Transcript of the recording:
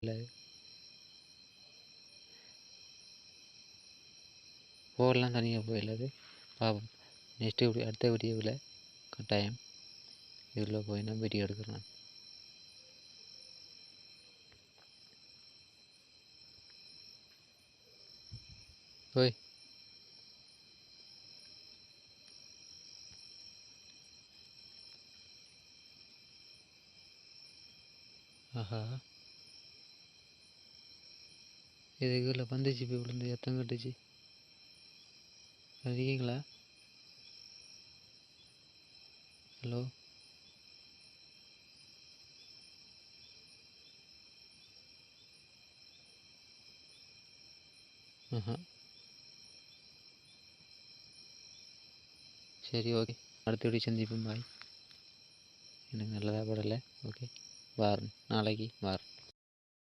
இல்லை போகலாம் தனியாக போயிடாது. பார்ப்போம். நெக்ஸ்ட்டு அடுத்த வீடியோவில் கட்டாயம் இதில் போய் நான் வீடியோ எடுக்கிறேன். போய் ஆஹா, இதுக்குள்ள வந்துச்சு போய் விழுந்து எத்தம் கட்டுச்சு. இருக்கீங்களா? ஹலோ, ஆஹா, சரி, ஓகே. அடுத்த வீடியோ சந்திப்போம். பாய். எனக்கு நல்லதாக படலை. ஓகே, வாரேன், நாளைக்கு வாரேன்.